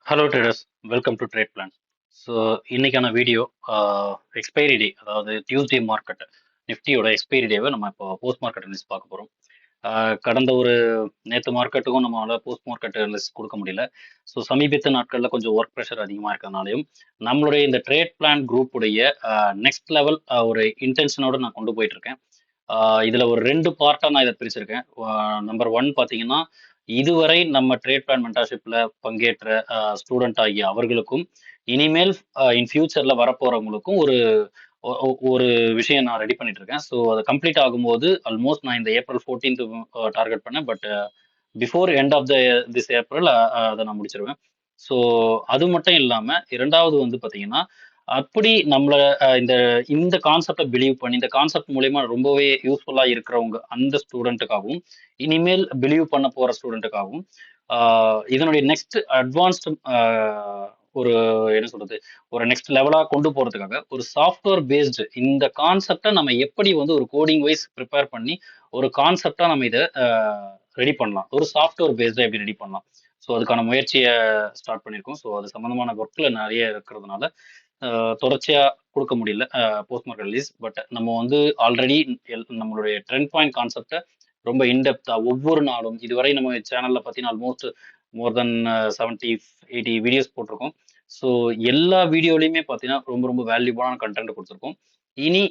Hello traders, welcome to trade plan. So இன்னைக்கான video expiry டே, அதாவது Tuesday market நிஃப்டியோட expiry டேவை நம்ம இப்போ போஸ்ட் மார்க்கெட் அனலிஸ்ட் பார்க்க போகிறோம். கடந்த ஒரு நேற்று மார்க்கெட்டுக்கும் நம்மளால போஸ்ட் மார்க்கெட் அனலிஸ்ட் கொடுக்க முடியல. ஸோ சமீபத்திய நாட்களில் கொஞ்சம் ஒர்க் ப்ரெஷர் அதிகமாக இருக்கிறதுனாலையும் நம்மளுடைய இந்த ட்ரேட் பிளான் குரூப்புடைய நெக்ஸ்ட் லெவல் ஒரு இன்டென்ஷனோட நான் கொண்டு போயிட்டு இருக்கேன். இதுல ஒரு 2 பார்ட்டா நான் இத பிரிச்சிருக்கேன். நம்பர் 1 பார்த்தீங்கன்னா, இதுவரை நம்ம ட்ரேட் பிளான் மென்டார்ஷிப்ல பங்கேற்ற ஸ்டூடண்ட் ஆகிய அவர்களுக்கும், இனிமேல் இன் ஃபியூச்சர்ல வரப்போறவங்களுக்கும் ஒரு ஒ ஒ ஒரு விஷயம் நான் ரெடி பண்ணிட்டு இருக்கேன். ஸோ அது கம்ப்ளீட் ஆகும்போது ஆல்மோஸ்ட் நான் இந்த ஏப்ரல் 14த் டார்கெட் பண்ணேன். But before end of this April அத நான் முடிச்சிருவேன். ஸோ அது மட்டும் இல்லாம 2வது வந்து பார்த்தீங்கன்னா, அப்படி நம்மள இந்த இந்த கான்செப்ட்ட பிலீவ் பண்ணி, இந்த கான்செப்ட் மூலியமா ரொம்பவே யூஸ்ஃபுல்லா இருக்கிறவங்க அந்த ஸ்டூடண்ட்டுக்காகவும், இனிமேல் பிலீவ் பண்ண போற ஸ்டூடண்ட்டுக்காகவும், ஆ இதனுடைய நெக்ஸ்ட் அட்வான்ஸ்டு ஒரு என்ன சொல்றது? ஒரு நெக்ஸ்ட் லெவலா கொண்டு போறதுக்காக, ஒரு சாஃப்ட்வேர் பேஸ்டு இந்த கான்செப்ட்ட நம்ம எப்படி வந்து ஒரு கோடிங் வைஸ் பிரிப்பேர் பண்ணி, ஒரு கான்செப்ட்டா நம்ம இத ரெடி பண்ணலாம். ஒரு சாஃப்ட்வேர் பேஸ்டா எப்படி ரெடி பண்ணலாம்? ஸோ அதுக்கான முயற்சிய ஸ்டார்ட் பண்ணியிருக்கோம். ஸோ அது சம்மந்தமான ஒர்க்ல நெறைய இருக்கிறதுனால, தொடர்ச்சியா குடுக்க முடியல. Post market release. பட் நம்ம வந்து ஆல்ரெடி நம்மளுடைய ட்ரெண்ட் பாயிண்ட் கான்செப்ட்ட ரொம்ப இன்டெப்த்தா ஒவ்வொரு நாளும் இதுவரை நம்ம சேனல்ல பார்த்தீங்கன்னா, ஆல்மோஸ்ட் மோர் தென் 70, 80 வீடியோஸ் போட்டிருக்கோம். ஸோ எல்லா வீடியோலயுமே பார்த்தீங்கன்னா, ரொம்ப ரொம்ப வேல்யூபிளான கன்டென்ட் குடுத்துருக்கோம். இனி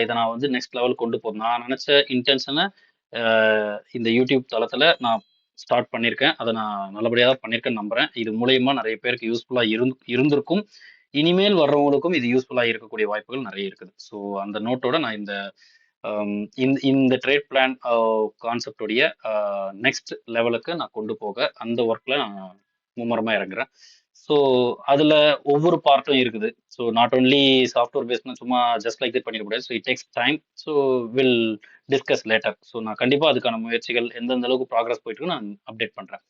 இத நான் வந்து நெக்ஸ்ட் லெவல் கொண்டு போணும். நான் நெனச்ச இன்டென்ஷன அ இந்த யூடியூப் தளத்தில நான் ஸ்டார்ட் பண்ணியிருக்கேன். அத நான் நல்லபடியா தான் பண்ணியிருக்கேன்னு நம்புறேன். இது மூலியமா நெறைய பேருக்கு யூஸ்ஃபுல்லா இருந்திருக்கும். இனிமேல் வர்றவங்களுக்கும் இது யூஸ்ஃபுல்லா இருக்கக்கூடிய வாய்ப்புகள் நெறைய இருக்குது. ஸோ அந்த நோட்டோட நான் இந்த இந்த ட்ரேட் பிளான் கான்செப்ட் உடைய நெக்ஸ்ட் லெவலுக்கு நான் கொண்டு போக அந்த ஒர்க்ல நான் மும்முரமா இறங்குறேன். ஸோ அதுல ஒவ்வொரு பார்ட்டும் இருக்குது. ஸோ நாட் ஒன்லி சாஃப்ட்வேர் பேஸ்ட்னா சும்மா ஜஸ்ட் லைக் தட் பண்ணிட முடியாது. So it takes time. So will discuss later. So நான் கண்டிப்பா அதுக்கான முயற்சிகள் எந்தெந்த அளவுக்கு ப்ராக்ரஸ் போயிட்டு இருக்குன்னு நான் அப்டேட் பண்றேன்.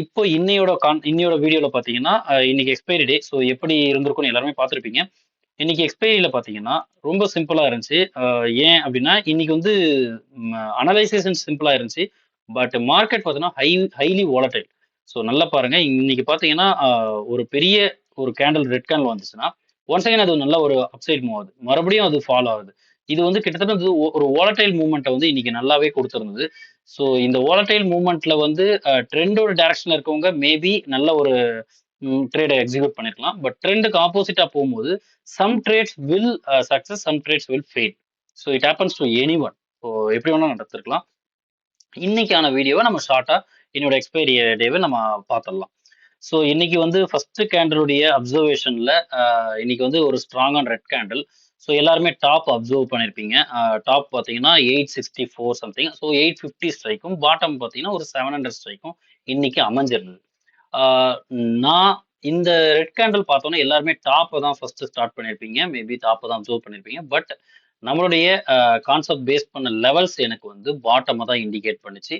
இப்போ இன்னையோட வீடியோல பார்த்தீங்கன்னா, இன்னைக்கு எக்ஸ்பைரி டே. ஸோ எப்படி இருந்திருக்கும்னு எல்லாருமே பார்த்திருப்பீங்க. இன்னைக்கு எக்ஸ்பைரியில பார்த்தீங்கன்னா, ரொம்ப சிம்பிளா இருந்துச்சு. ஏன் அப்டின்னா, இன்னைக்கு வந்து அனலைசேஷன் சிம்பிளா இருந்துச்சு. பட் மார்க்கெட் பார்த்தீங்கன்னா, ஹைலி வோலடைல். ஸோ நல்லா பாருங்க. இன்னைக்கு பார்த்தீங்கன்னா, ஒரு பெரிய ஒரு கேண்டில் ரெட் கேண்டில் வந்துச்சுன்னா, ஒன்ஸ் அகைன் அது நல்ல ஒரு அப்சைட் மூவ் ஆகுது. மறுபடியும் அது ஃபால் ஆகுது. இது வந்து கிட்டத்தட்ட வந்து ஒரு வோலடைல் மூவ்மெண்ட்ட வந்து இன்னைக்கு நல்லாவே குடுத்திருந்தது. ஸோ இந்த வோலடைல் மூவ்மெண்ட்ல வந்து ட்ரெண்டோட டைரக்ஷன்ல இருக்கவங்க மேபி நல்ல ஒரு ட்ரேட எக்ஸிக்யூட் பண்ணிருக்கலாம். பட் ட்ரெண்டுக்கு ஆப்போசிட்டா போகும்போது some trades will success, some trades will fail. So it happens to anyone. So எப்படி வேணா நடந்திருக்கலாம். இன்னைக்கான வீடியோவை நம்ம ஷார்ட்டா என்னோட எக்ஸ்பைரி டேவை நம்ம பார்த்துடலாம். ஸோ இன்னைக்கு வந்து ஃபர்ஸ்ட் கேண்டலுடைய அப்சர்வேஷன்ல இன்னைக்கு வந்து ஒரு ஸ்ட்ராங்கான ரெட் கேண்டில். ஸோ எல்லாருமே டாப் அப்சர்வ் பண்ணியிருப்பீங்க. டாப் பார்த்தீங்கன்னா 864 சம்திங். ஸோ 850 ஸ்ட்ரைக்கும், பாட்டம் பார்த்தீங்கன்னா ஒரு 700 ஸ்ட்ரைக்கும் இன்னைக்கு அமைஞ்சிருந்தது. ஆஹ் நான் இந்த ரெட் கேண்டில் பார்த்தோன்னே எல்லாருமே டாப்பை தான் ஃபர்ஸ்ட் ஸ்டார்ட் பண்ணியிருப்பீங்க. மேபி டாப்பை தான் அப்சர்வ் பண்ணியிருப்பீங்க. பட் நம்மளுடைய கான்செப்ட் பேஸ் பண்ண லெவல்ஸ் எனக்கு வந்து பாட்டமை தான் இண்டிகேட் பண்ணுச்சு.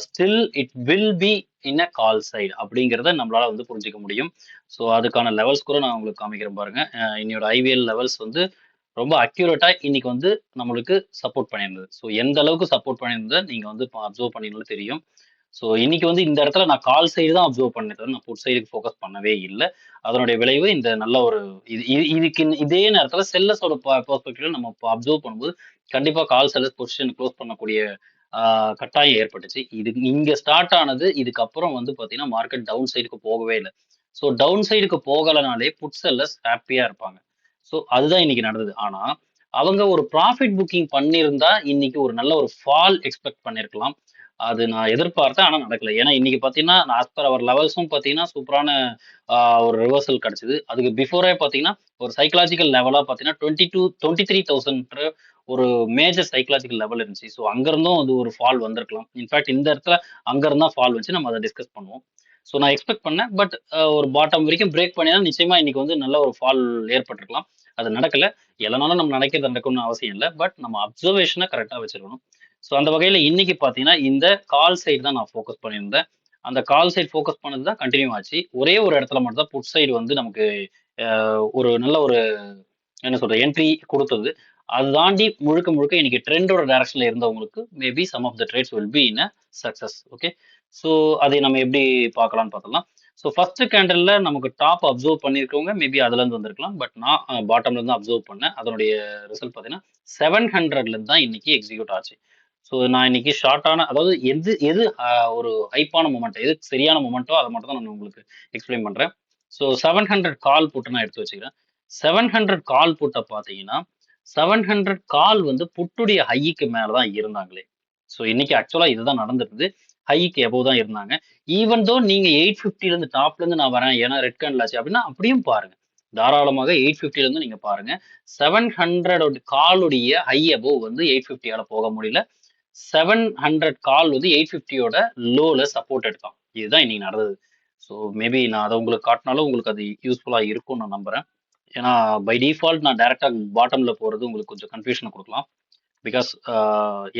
Still it will be in a call side அப்படிங்கிறத நம்மளால வந்து புரிஞ்சுக்க முடியும். ஸோ அதுக்கான லெவல்ஸ் கூட நான் உங்களுக்கு காமிக்கிறேன் பாருங்க. என்னோட ஐவிஎல் லெவல்ஸ் வந்து ரொம்ப அக்யூரேட்டா இன்னைக்கு வந்து நம்மளுக்கு சப்போர்ட் பண்ணியிருந்தது. ஸோ எந்த அளவுக்கு சப்போர்ட் பண்ணியிருந்ததை நீங்க வந்து அப்சர்வ் பண்ணீங்கனாலும் தெரியும். ஸோ இன்னைக்கு வந்து இந்த இடத்துல நான் கால் சைடு தான் அப்சர்வ் பண்ணேன் தவிர நான் புட் சைடுக்கு ஃபோக்கஸ் பண்ணவே இல்ல. அதனுடைய விளைவு இந்த நல்ல ஒரு இதே நேரத்துல செல்லர்ஸோட பெர்ஸ்பெக்டிவ்ல நம்ம அப்சர்வ் பண்ணும்போது கண்டிப்பா கால் செல்லர்ஸ் பொசிஷன் க்ளோஸ் பண்ணக்கூடிய கட்டாயம் ஏற்பட்டுச்சு. இது இங்க ஸ்டார்ட் ஆனது. இதுக்கப்புறம் வந்து பார்த்தீங்கன்னா, மார்க்கெட் டவுன் சைடுக்கு போகவே இல்ல. ஸோ டவுன் சைடுக்கு போகலனாலே புட் செல்லர்ஸ் ஹேப்பியா இருப்பாங்க. ஸோ அதுதான் இன்னைக்கு நடந்தது. ஆனா, அவங்க ஒரு ப்ராஃபிட் புக்கிங் பண்ணியிருந்தா, இன்னைக்கு ஒரு நல்ல ஒரு ஃபால் எக்ஸ்பெக்ட் பண்ணியிருக்கலாம். அது நான் எதிர்பார்த்தேன். ஆனா நடக்கல. ஏன்னா இன்னைக்கு பார்த்தீங்கன்னா, ஆஸ் பர் அவர் லெவல்ஸும் பார்த்தீங்கன்னா, சூப்பரான ஒரு ரிவர்சல் கிடைச்சது. அதுக்கு பிஃபோரே பார்த்தீங்கன்னா, ஒரு சைக்காலஜிக்கல் லெவலா பார்த்தீங்கன்னா, 23,000 ஒரு மேஜர் சைக்காலஜிக்கல் லெவல் இருந்துச்சு. ஸோ அங்கிருந்தும் அது ஒரு ஃபால் வந்திருக்கலாம். இன்ஃபாக்ட் இந்த இடத்துல அங்க இருந்தா ஃபால் வந்துச்சு. நம்ம அத டிஸ்கஸ் பண்ணுவோம். ஸோ நான் எக்ஸ்பெக்ட் பண்ணேன். பட் ஒரு பாட்டம் வரைக்கும் பிரேக் பண்ணியிருந்தா நிச்சயமா இன்னைக்கு வந்து நல்ல ஒரு ஃபால் ஏற்பட்டிருக்கலாம். அது நடக்கல. எல்லனாலும் நம்ம நினைக்கிறது நடக்கணும்னு அவசியம் இல்ல. பட் நம்ம அப்சர்வேஷன கரெக்ட்டா வச்சிருக்கணும். ஸோ அந்த வகையில இன்னைக்கு பார்த்தீங்கன்னா, இந்த கால் சைடு தான் நான் ஃபோக்கஸ் பண்ணியிருந்தேன். அந்த கால் சைடு ஃபோக்கஸ் பண்ணது தான் கன்டின்யூ ஆச்சு. ஒரே ஒரு இடத்துல மட்டும் தான் புட் சைடு வந்து நமக்கு ஒரு நல்ல ஒரு என்ன சொல்றது என்ட்ரி குடுத்தது. அது தாண்டி முழுக்க முழுக்க இன்னைக்கு ட்ரெண்டோட டைரக்ஷன்ல இருந்தவங்களுக்கு maybe some of the trades will be in a success. Okay. So அதை நம்ம எப்படி பார்க்கலாம்னு பார்த்தலாம். ஸோ ஃபர்ஸ்ட் கேண்டல்ல நமக்கு டாப் அப்சர்வ் பண்ணியிருக்கவங்க மேபி அதுல இருந்து வந்திருக்கலாம். பட் நான் பாட்டம்ல இருந்து அப்சர்வ் பண்ணேன். அதனுடைய ரிசல்ட் பார்த்தீங்கன்னா 700ல இருந்து தான் இன்னைக்கு எக்ஸிக்யூட் ஆச்சு. ஸோ நான் இன்னைக்கு ஷார்ட்டான அதாவது எது எது ஒரு ஹைப்பான மொமெண்ட் எது சரியான மொமெண்ட்டோ அதை மட்டும் தான் நான் உங்களுக்கு எக்ஸ்பிளைன் பண்றேன். ஸோ 700 கால் புட்டை நான் எடுத்து வச்சுக்கிறேன். 700 கால் புட்டை பார்த்தீங்கன்னா 700 கால் வந்து புட்டுடைய ஹைக்கு மேல தான் இருந்தாங்களே. ஸோ இன்னைக்கு ஆக்சுவலா இதுதான் நடந்திருக்குது. ஹைக்கு எபோவ் தான் இருந்தாங்க. ஈவன் தோ நீங்க 850ல இருந்து டாப்ல இருந்து நான் வரேன் ஏன்னா ரெட் கேண்டில் ஆச்சு அப்படின்னா அப்படியும் பாருங்க. தாராளமாக 850ல இருந்து நீங்க பாருங்க. 700 காலுடைய ஹை அபோவ் வந்து 850ஆல போக முடியல. 700 கால் வந்து 850யோட லோல சப்போர்ட் எடுத்தான். இதுதான் இன்னைக்கு நடந்தது. ஸோ மேபி நான் அதை உங்களுக்கு காட்டினாலும் உங்களுக்கு அது யூஸ்ஃபுல்லா இருக்கும்னு நான் நம்புறேன். ஏன்னா பை டிஃபால்ட் நான் டைரக்டா பாட்டம்ல போறது உங்களுக்கு கொஞ்சம் கன்ஃபியூஷன் கொடுக்கலாம். பிகாஸ்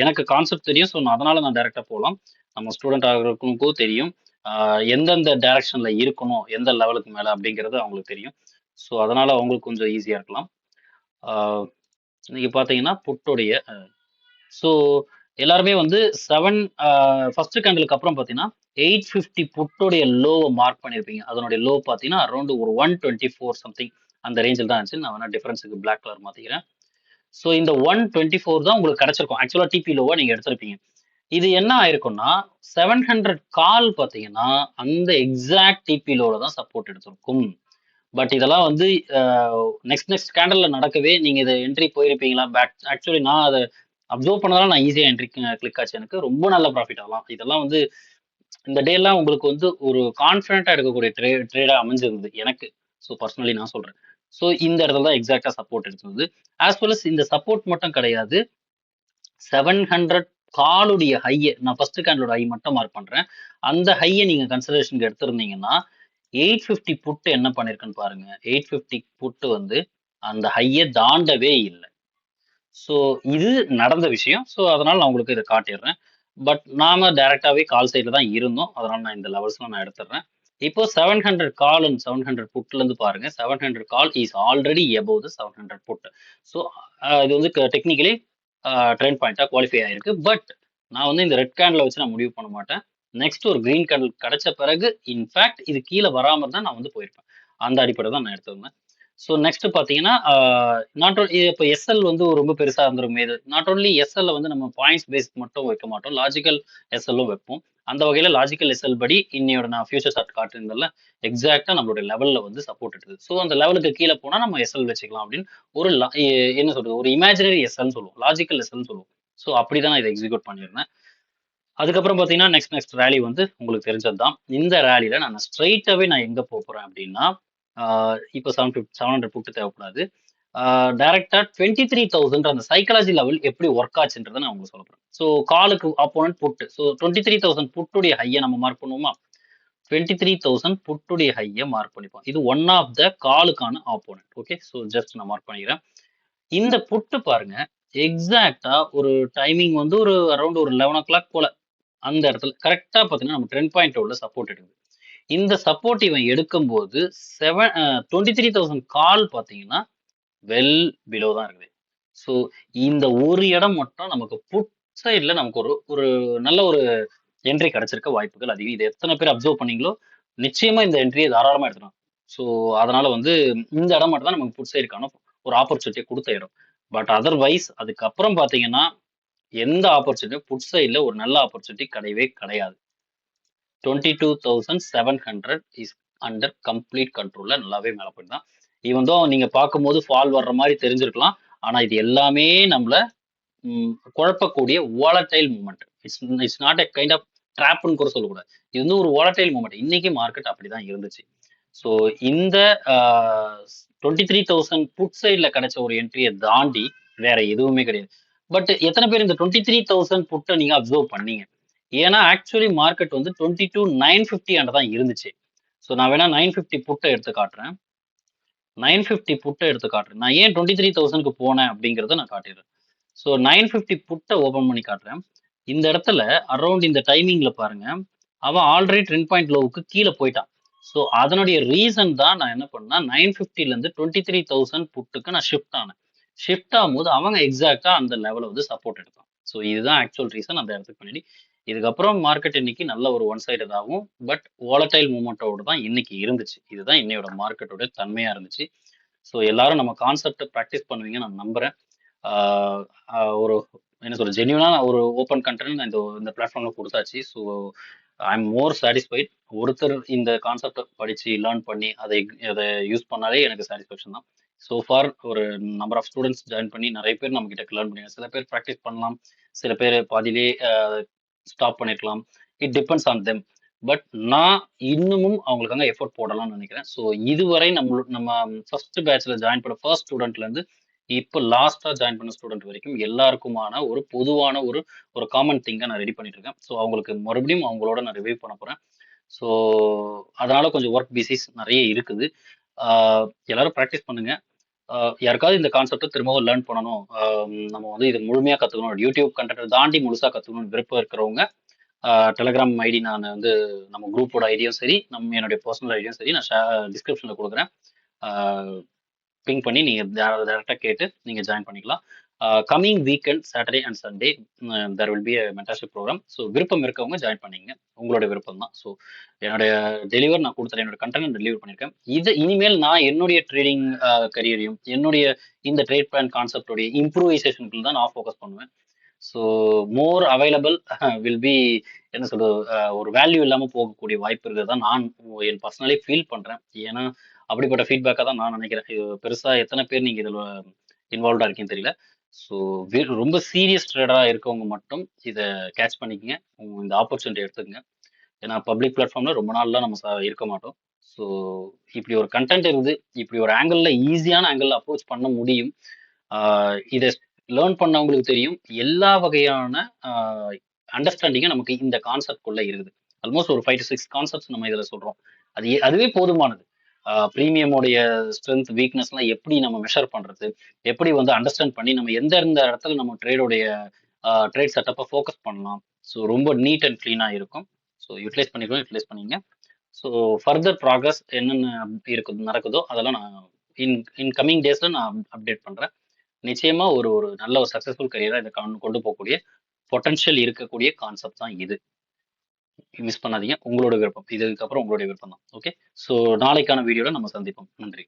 எனக்கு கான்செப்ட் தெரியும். ஸோ அதனால நான் டைரக்டா போகலாம். நம்ம ஸ்டூடெண்ட் ஆகிறவங்களுக்கும் தெரியும். எந்தெந்த டைரக்ஷன்ல இருக்கணும், எந்த லெவலுக்கு மேல அப்படிங்கிறது அவங்களுக்கு தெரியும். ஸோ அதனால அவங்களுக்கு கொஞ்சம் ஈஸியா இருக்கலாம். இன்னைக்கு பார்த்தீங்கன்னா புட்டுடைய ஸோ எல்லாருமே வந்து ஃபர்ஸ்ட் கேண்டலுக்கு அப்புறம் பார்த்தீங்கன்னா 850 புட்டோடைய லோவை மார்க் பண்ணியிருப்பீங்க. அதனுடைய லோ பார்த்தீங்கன்னா அரௌண்ட் ஒரு 124 சம்திங் அந்த ரேஞ்சில் தான் இருந்துச்சு. நான் வேணா டிஃபரன்ஸுக்கு பிளாக் கலர் மாத்திக்கிறேன். ஸோ இந்த 124 தான் உங்களுக்கு கிடைச்சிருக்கும். ஆக்சுவலா டிபி லோவா நீங்க எடுத்திருப்பீங்க. இது என்ன ஆயிருக்கும்னா 700 கால் பார்த்தீங்கன்னா அந்த எக்ஸாக்ட் டிபி லோல தான் சப்போர்ட் எடுத்திருக்கும். பட் இதெல்லாம் வந்து நெக்ஸ்ட் கேண்டல்ல நடக்கவே நீங்க இதை என்ட்ரி போயிருப்பீங்களா பேக் ஆக்சுவலி நான் அதை அப்சர்வ் பண்ணதால நான் ஈஸியா என்ட்ரி கிளிக் ஆச்சு. எனக்கு ரொம்ப நல்ல ப்ராஃபிட் ஆகலாம். இதெல்லாம் வந்து இந்த டே எல்லாம் உங்களுக்கு வந்து ஒரு கான்ஃபிடென்ட்டா எடுக்கக்கூடிய ட்ரேடா அமைஞ்சிருந்தது எனக்கு. ஸோ பர்சனலி நான் சொல்றேன். ஸோ இந்த இடத்துல தான் எக்ஸாக்டா சப்போர்ட் எடுத்தது. ஆஸ் வெல் அஸ் இந்த சப்போர்ட் மட்டும் கிடையாது. 700 காலுடைய ஹையை நான் ஃபர்ஸ்ட் கேண்டலோட ஹை மட்டும் மார்க் பண்றேன். அந்த ஹையை நீங்க கன்சிடரேஷனுக்கு எடுத்திருந்தீங்கன்னா 850 புட்டு என்ன பண்ணிருக்குன்னு பாருங்க. 850 புட்டு வந்து அந்த ஹையை தாண்டவே இல்லை. ஸோ இது நடந்த விஷயம். ஸோ அதனால நான் உங்களுக்கு இதை காட்டிடுறேன். பட் நாம டைரக்டாவே கால் சைட்ல தான் இருந்தோம். அதனால நான் இந்த லெவல்ஸ்லாம் நான் எடுத்துடுறேன். இப்போ 700 கால் அண்ட் 700 புட்ல இருந்து பாருங்க. 700 call is already above the 700 put. So இது வந்து டெக்னிக்கலி ட்ரெண்ட் பாயிண்டா குவாலிஃபை ஆயிருக்கு. பட் நான் வந்து இந்த ரெட் கேண்டில் வச்சு நான் முடிவு பண்ண மாட்டேன். நெக்ஸ்ட் ஒரு கிரீன் கேண்டில் கிடைச்ச பிறகு இன்ஃபேக்ட் இது கீழே வராம இருந்தா நான் வந்து போயிருப்பேன். அந்த அடிப்படை தான் நான் எடுத்திருந்தேன். ஸோ நெக்ஸ்ட் பார்த்தீங்கன்னா நாட் ஓன்லி இப்போ எஸ்எல் வந்து ரொம்ப பெருசா இருந்துருமே இது நாட் ஓன்லி எஸ்எல்ல வந்து நம்ம பாயிண்ட்ஸ் பேஸ் மட்டும் வைக்க மாட்டோம். லாஜிக்கல் எஸ்எல்லும் வைப்போம். அந்த வகையில லாஜிக்கல் எஸ்எல் படி இன்னையோட நான் ஃபியூச்சர் சார்ட் காட்டுறதுல எக்ஸாக்டா நம்மளுடைய லெவல்ல வந்து சப்போர்ட் எடுக்குது. ஸோ அந்த லெவலுக்கு கீழே போனா நம்ம எஸ்எல் வச்சுக்கலாம் அப்படின்னு ஒரு என்ன சொல்றது ஒரு இமேஜினரி எஸ்எல்னு சொல்லுவோம். லாஜிக்கல் எஸ்எல்னு சொல்லுவோம். ஸோ அப்படிதான் நான் இதை எக்ஸிக்யூட் பண்ணியிருந்தேன். அதுக்கப்புறம் பார்த்தீங்கன்னா நெக்ஸ்ட் ரேலி வந்து உங்களுக்கு தெரிஞ்சது தான். இந்த ரேலியில நான் ஸ்ட்ரைட்டாவே நான் எங்க போறேன் அப்படின்னா இப்போ 700 புட்டு தேவைப்படாது. டைரக்டா 23,000 அந்த சைக்காலஜி லெவல் எப்படி ஒர்க் ஆச்சுன்றதை நான் உங்களுக்கு சொல்ல போறேன். ஸோ காலுக்கு ஆப்போனன்ட் புட்டு. ஸோ 23,000 புட்டுடைய ஹையை நம்ம மார்க் பண்ணுவோமா? 23,000 புட்டுடைய ஹையை மார்க் பண்ணிப்போம். இது ஒன் ஆஃப் த காலுக்கான ஆப்போனன்ட். ஓகே. ஸோ ஜஸ்ட் நான் மார்க் பண்ணிக்கிறேன். இந்த புட்டு பாருங்க எக்ஸாக்டா ஒரு டைமிங் வந்து ஒரு அரௌண்ட் ஒரு 11 o'clock போல அந்த இடத்துல கரெக்டா பாத்தீங்கன்னா நம்ம ட்ரெண்ட் பாயிண்ட் உள்ள சப்போர்ட் எடுக்குது. இந்த சப்போர்ட் இவன் எடுக்கும்போது 23,000 கால் பாத்தீங்கன்னா வெல் பிலோ தான் இருக்குது. ஸோ இந்த ஒரு இடம் மட்டும் நமக்கு புட் சைட்ல நமக்கு ஒரு ஒரு நல்ல ஒரு என்ட்ரி கிடைச்சிருக்க வாய்ப்புகள் அதிகம். இது எத்தனை பேர் அப்சர்வ் பண்ணீங்களோ நிச்சயமா இந்த என்ட்ரியை தாராளமா எடுத்துக்கலாம். ஸோ அதனால வந்து இந்த இடம் மட்டும் தான் நமக்கு புட் சைடுக்கான ஒரு ஆப்பர்ச்சுனிட்டியை கொடுத்த இடம். பட் அதர்வைஸ் அதுக்கப்புறம் பாத்தீங்கன்னா எந்த ஆப்பர்ச்சுனிட்டியும் புட் சைட்ல ஒரு நல்ல ஆப்பர்ச்சுனிட்டி கிடையவே கிடையாது. 22,700 இஸ் அண்டர் கம்ப்ளீட் கண்ட்ரோல்ல நல்லாவே மேல போயிட்டு ஈவன் தோ நீங்க பார்க்கும்போது ஃபால் வர்ற மாதிரி தெரிஞ்சிருக்கலாம். ஆனா இது எல்லாமே நம்மள குழப்பக்கூடிய volatile moment. It's not a kind of ட்ராப்னு கூட சொல்லக்கூடாது. இது வந்து ஒரு வாலடைல் மூமெண்ட். இன்னைக்கு மார்க்கெட் அப்படிதான் இருந்துச்சு. ஸோ இந்த 23,000 புட் சைட்ல கிடைச்ச ஒரு என்ட்ரியை தாண்டி வேற எதுவுமே கிடையாது. பட் எத்தனை பேர் இந்த 23,000 புட்டை நீங்க அப்சர்வ் பண்ணீங்க? ஏன்னா ஆக்சுவலி மார்க்கெட் வந்து 22,950 தான் இருந்துச்சு. ஸோ நான் வேணா 950 புட்டை எடுத்து காட்டுறேன். 950 புட்டை எடுத்து காட்டுறேன். நான் ஏன் 23,000க்கு போனேன் அப்படிங்கிறத நான் காட்டிடுறேன். ஸோ 950 புட்டை ஓபன் பண்ணி காட்டுறேன். இந்த இடத்துல அரௌண்ட் இந்த டைமிங்ல பாருங்க அவன் ஆல்ரெடி ட்ரெண்ட் பாயிண்ட் லோவுக்கு கீழே போயிட்டான். ஸோ அதனுடைய ரீசன் தான் நான் என்ன பண்ணேன் 950ல இருந்து 23,000 புட்டுக்கு நான் ஷிஃப்ட் ஆனேன். ஷிஃப்ட் ஆகும்போது அவங்க எக்ஸாக்டா அந்த லெவலை வந்து சப்போர்ட் எடுத்தான். ஸோ இதுதான் ஆக்சுவல் ரீசன் அந்த இடத்துக்கு பண்ணி இதுக்கப்புறம் மார்க்கெட் இன்னைக்கு நல்ல ஒரு ஒன் சைடடாகவும் பட் volatile மூமெண்ட்டோட தான் இன்னைக்கு இருந்துச்சு. இதுதான் இன்னையோட மார்க்கெட்டோட தன்மையா இருந்துச்சு. ஸோ எல்லாரும் நம்ம கான்செப்டை ப்ராக்டிஸ் பண்ணுவீங்க நான் நம்புறேன். ஆஹ் ஆஹ் ஒரு என்ன சொல்ற ஜென்யூனா ஒரு ஓப்பன் கண்டென்ட் இந்த இந்த பிளாட்ஃபார்ம்ல கொடுத்தாச்சு. So I am more satisfied. ஒருத்தர் இந்த கான்செப்டை படிச்சு லேர்ன் பண்ணி அதை யூஸ் பண்ணாலே எனக்கு சாட்டிஸ்ஃபேக்ஷன் தான். ஸோ ஃபார் ஒரு நம்பர் ஆஃப் ஸ்டூடெண்ட்ஸ் ஜாயின் பண்ணி நிறைய பேர் நம்ம கிட்ட லேர்ன் பண்ணி சில பேர் ப்ராக்டிஸ் பண்ணலாம், சில பேர் பாதியிலே ஸ்டாப் பண்ணிருக்கலாம். It depends on them. But நான் இன்னமும் அவங்களுக்காக எஃபோர்ட் போடலாம்னு நினைக்கிறேன். ஸோ இதுவரை நம்ம ஃபர்ஸ்ட் பேட்ச்ல ஜாயின் பண்ண ஃபர்ஸ்ட் ஸ்டூடெண்ட்ல இருந்து இப்போ லாஸ்டா ஜாயின் பண்ண ஸ்டூடெண்ட் வரைக்கும் எல்லாருக்குமான ஒரு பொதுவான ஒரு ஒரு காமன் திங்கை நான் ரெடி பண்ணிட்டு இருக்கேன். ஸோ அவங்களுக்கு மறுபடியும் அவங்களோட நான் ரிவைவ் பண்ண போறேன். ஸோ அதனால கொஞ்சம் ஒர்க் பிசிஸ் நிறைய இருக்குது. எல்லாரும் ப்ராக்டிஸ் பண்ணுங்க. யாருக்காவது இந்த கான்செப்டை திரும்பவும் லேர்ன் பண்ணணும், நம்ம வந்து இது முழுமையாக கற்றுக்கணும், யூடியூப் கண்டென்ட் தாண்டி முழுசாக கற்றுக்கணும்னு விருப்பம் இருக்கிறவங்க டெலகிராம் ஐடி நான் வந்து நம்ம குரூப்போட ஐடியும் சரி, என்னுடைய பர்சனல் ஐடியும் சரி நான் டிஸ்கிரிப்ஷனில் கொடுக்குறேன். பிங் பண்ணி நீங்கள் டேரெக்டாக கேட்டு நீங்கள் ஜாயின் பண்ணிக்கலாம். Coming weekend Saturday and Sunday there will be mentorship programme. So விருப்பம் இருக்கவங்க ஜாயின் பண்ணிங்க, உங்களோட விருப்பம் தான். ஸோ என்னுடைய டெலிவர் நான் கொடுத்துறேன், என்னோட கண்டென்ட் டெலிவர் பண்ணியிருக்கேன். இது இனிமேல் நான் என்னுடைய ட்ரேடிங் கரியரையும் என்னுடைய இந்த ட்ரேட் பிளான் கான்செப்டோடைய இம்ப்ரூவைசேஷனுக்கு தான் நான் ஃபோக்கஸ் பண்ணுவேன். So more available will be என்ன சொல்றது, ஒரு வேல்யூ இல்லாமல் போகக்கூடிய வாய்ப்பு இருக்கிறதா நான் என் பர்சனலி ஃபீல் பண்ணுறேன். ஏன்னா அப்படிப்பட்ட ஃபீட்பேக்காக தான் நான் நினைக்கிறேன். பெருசாக எத்தனை பேர் நீங்கள் இதில் இன்வால்வ்டாக இருக்கீங்கன்னு தெரியல. ஸோ ரொம்ப சீரியஸ் ட்ரேடராக இருக்கவங்க மட்டும் இதை கேட்ச் பண்ணிக்கங்க, இந்த ஆப்பர்ச்சுனிட்டி எடுத்துக்கங்க. ஏன்னா பப்ளிக் பிளாட்ஃபார்மில் ரொம்ப நாள்லாம் நம்ம இருக்க மாட்டோம். ஸோ இப்படி ஒரு கண்டென்ட் இருந்து இப்படி ஒரு ஆங்கிளில் ஈஸியான ஆங்கிளில் அப்ரோச் பண்ண முடியும். இதை லேர்ன் பண்ணவங்களுக்கு தெரியும் எல்லா வகையான அண்டர்ஸ்டாண்டிங்கும் நமக்கு இந்த கான்செப்ட்குள்ளே இருக்குது. ஆல்மோஸ்ட் ஒரு 5 to 6 கான்செப்ட்ஸ் நம்ம இதில் சொல்கிறோம். அதுவே போதுமானது. ப்ரீமியமோடைய ஸ்ட்ரென்த் வீக்னஸ்லாம் எப்படி நம்ம மெஷர் பண்ணுறது, எப்படி வந்து அண்டர்ஸ்டாண்ட் பண்ணி நம்ம எந்த இடத்துல நம்ம ட்ரேட் செட்டப்பை ஃபோக்கஸ் பண்ணலாம். ஸோ ரொம்ப நீட் அண்ட் க்ளீனாக இருக்கும். ஸோ யூட்டிலைஸ் பண்ணிங்க. ஸோ ஃபர்தர் ப்ராக்ரஸ் என்னென்ன நடக்குதோ அதெல்லாம் நான் இன் கம்மிங் டேஸில் நான் அப்டேட் பண்ணுறேன். நிச்சயமா ஒரு ஒரு நல்ல ஒரு சக்ஸஸ்ஃபுல் கரியராக இதை கொண்டு போகக்கூடிய பொட்டன்ஷியல் இருக்கக்கூடிய கான்செப்ட் தான் இது. மிஸ் பண்ணாதீங்க. உங்களோட விருப்பம். இதுக்கப்புறம் உங்களுடைய விருப்பம் தான். ஓகே. ஸோ நாளைக்கான வீடியோவில் நம்ம சந்திப்போம். நன்றி.